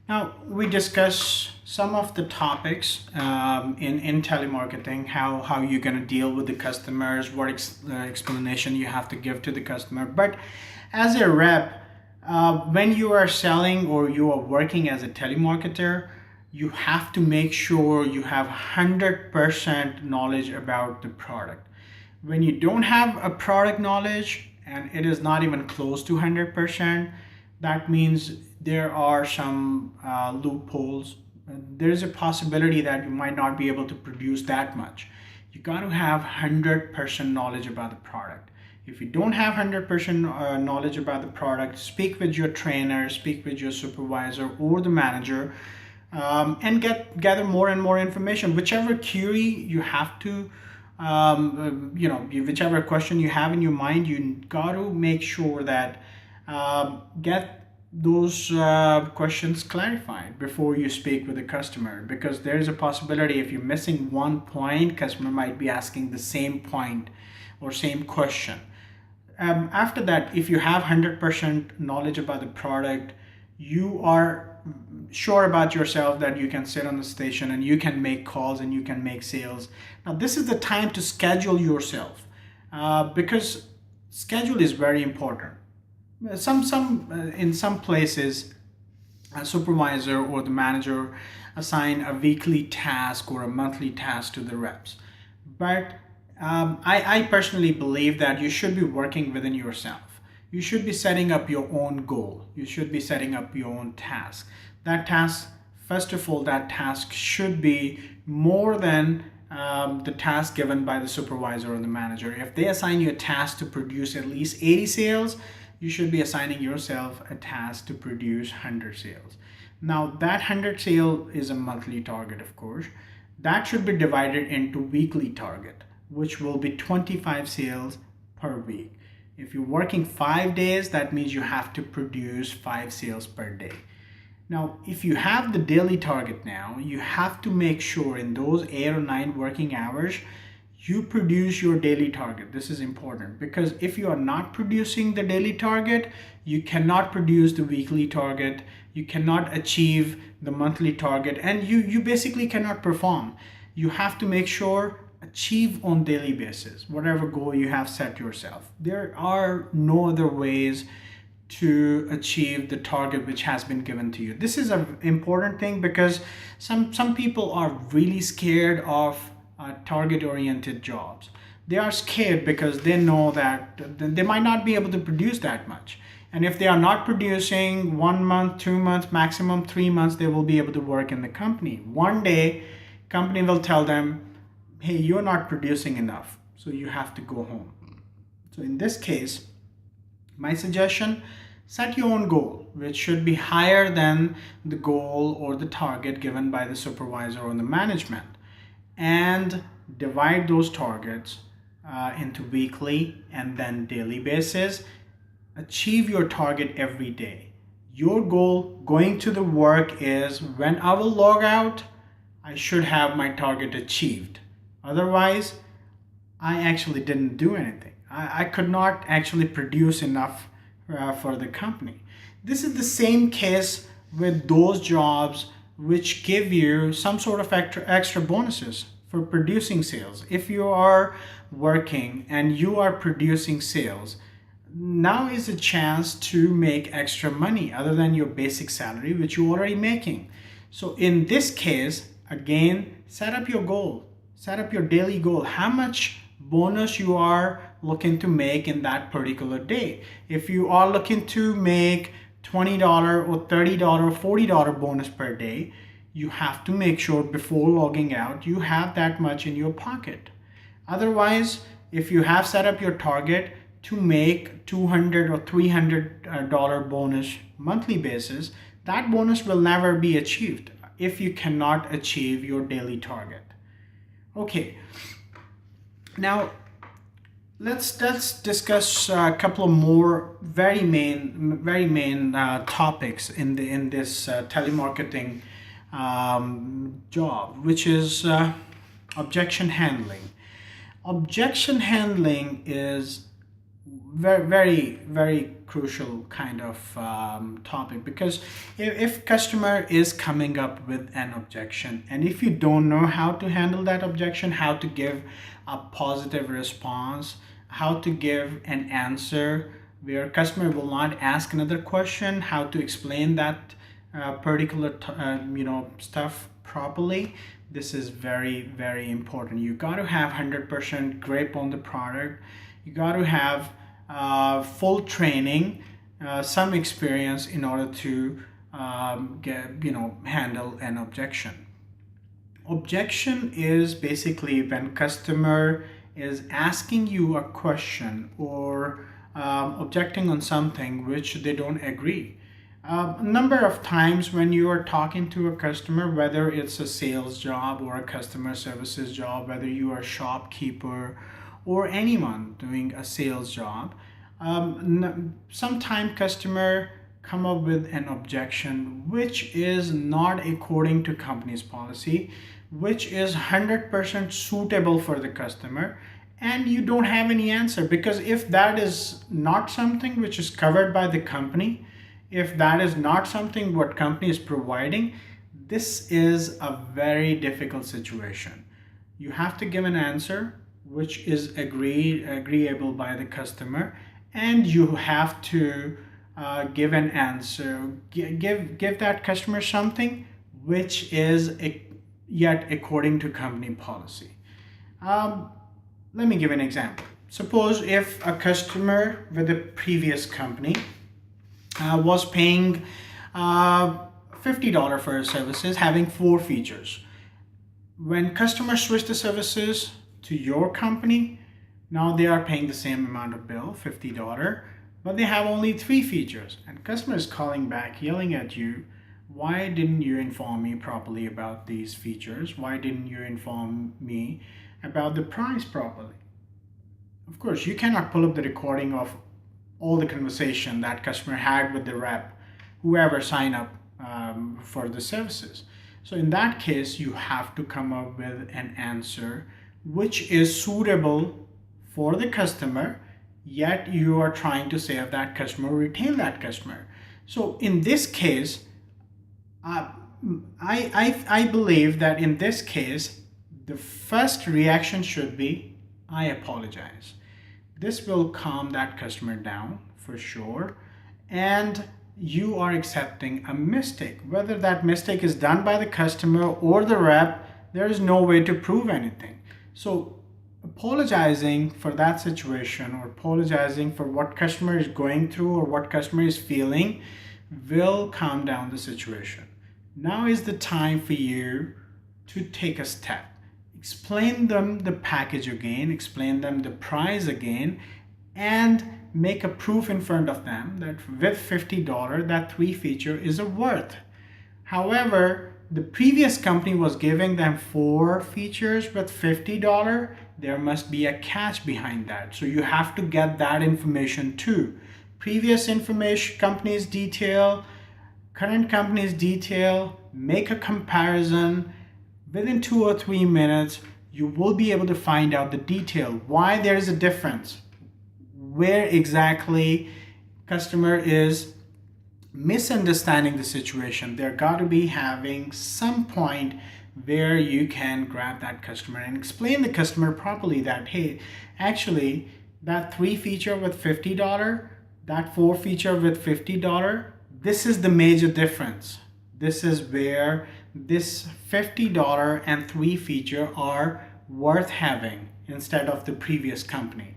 Now, we discuss some of the topics in telemarketing, how you're going to deal with the customers, what explanation you have to give to the customer. But as a rep, when you are selling or you are working as a telemarketer, you have to make sure you have 100% knowledge about the product. When you don't have a product knowledge and it is not even close to 100%, that means there are some loopholes. There's a possibility that you might not be able to produce that much. You got to have 100% knowledge about the product. If you don't have 100% knowledge about the product, speak with your trainer, speak with your supervisor or the manager, and gather more and more information. Whichever query you have to, whichever question you have in your mind, you got to make sure that get those questions clarified before you speak with the customer, because there is a possibility if you're missing one point, customer might be asking the same point or same question. After that, if you have 100% knowledge about the product, you are sure about yourself that you can sit on the station and you can make calls and you can make sales. Now, this is the time to schedule yourself, because schedule is very important. In some places, a supervisor or the manager assign a weekly task or a monthly task to the reps. But I personally believe that you should be working within yourself. You should be setting up your own goal. You should be setting up your own task. That task, first of all, that task should be more than the task given by the supervisor or the manager. If they assign you a task to produce at least 80 sales, you should be assigning yourself a task to produce 100 sales. Now, that 100 sale is a monthly target, of course. That should be divided into weekly target, which will be 25 sales per week. If you're working 5 days, that means you have to produce 5 sales per day. Now, if you have the daily target now, you have to make sure in those 8 or 9 working hours, you produce your daily target. This is important because if you are not producing the daily target, you cannot produce the weekly target, you cannot achieve the monthly target, and you basically cannot perform. You have to make sure achieve on daily basis whatever goal you have set yourself. There are no other ways to achieve the target which has been given to you. This is an important thing because some people are really scared of target-oriented jobs. They are scared because they know that they might not be able to produce that much. And if they are not producing 1 month, 2 months, maximum 3 months, they will be able to work in the company. One day, company will tell them, hey, you're not producing enough, so you have to go home. So in this case, my suggestion, set your own goal, which should be higher than the goal or the target given by the supervisor or the management, and divide those targets into weekly and then daily basis. Achieve your target every day. Your goal going to the work is when I will log out, I should have my target achieved. Otherwise, I actually didn't do anything. I could not actually produce enough for the company. This is the same case with those jobs which give you some sort of extra bonuses for producing sales. If you are working and you are producing sales, now is a chance to make extra money other than your basic salary, which you're already making. So in this case, again, set up your goal, set up your daily goal. How much bonus you are looking to make in that particular day. If you are looking to make $20 or $30 or $40 bonus per day, you have to make sure before logging out you have that much in your pocket. Otherwise, if you have set up your target to make $200 or $300 bonus monthly basis, that bonus will never be achieved if you cannot achieve your daily target. Okay, now let's discuss a couple of more very main topics in this telemarketing job, which is objection handling. Objection handling is very crucial kind of topic, because if customer is coming up with an objection, and if you don't know how to handle that objection, how to give a positive response, how to give an answer where customer will not ask another question, how to explain that particular stuff properly, this is very important. You got to have 100% grip on the product. You got to have full training, some experience in order to handle an objection. Objection is basically when customer is asking you a question or objecting on something which they don't agree. A number of times when you are talking to a customer, whether it's a sales job or a customer services job, whether you are a shopkeeper or anyone doing a sales job, sometimes customer come up with an objection which is not according to company's policy, which is 100% suitable for the customer, and you don't have any answer. Because if that is not something which is covered by the company, if that is not something what company is providing, this is a very difficult situation. You have to give an answer which is agreeable by the customer, and you have to give an answer, give that customer something which is yet according to company policy. Let me give an example. Suppose if a customer with a previous company was paying $50 for his services, having 4 features. When customers switch the services to your company, now they are paying the same amount of bill, $50, but they have only 3 features. And customer is calling back, yelling at you, why didn't you inform me properly about these features? Why didn't you inform me about the price properly? Of course, you cannot pull up the recording of all the conversation that customer had with the rep, whoever signed up for the services. So in that case, you have to come up with an answer which is suitable for the customer, yet you are trying to save that customer, retain that customer. So in this case, I believe that in this case, the first reaction should be, I apologize. This will calm that customer down for sure, and you are accepting a mistake. Whether that mistake is done by the customer or the rep, there is no way to prove anything. So apologizing for that situation, or apologizing for what customer is going through or what customer is feeling, will calm down the situation. Now is the time for you to take a step. Explain them the package again, explain them the price again, and make a proof in front of them that with $50, that 3 feature is a worth. However, the previous company was giving them 4 features with $50. There must be a catch behind that. So you have to get that information too. Previous information, company's detail, current company's detail, make a comparison. Within 2 or 3 minutes, you will be able to find out the detail, why there is a difference, where exactly customer is misunderstanding the situation. There got to be having some point where you can grab that customer and explain the customer properly that, hey, actually that 3 feature with $50, that 4 feature with $50, this is the major difference. This is where this $50 and 3 feature are worth having instead of the previous company.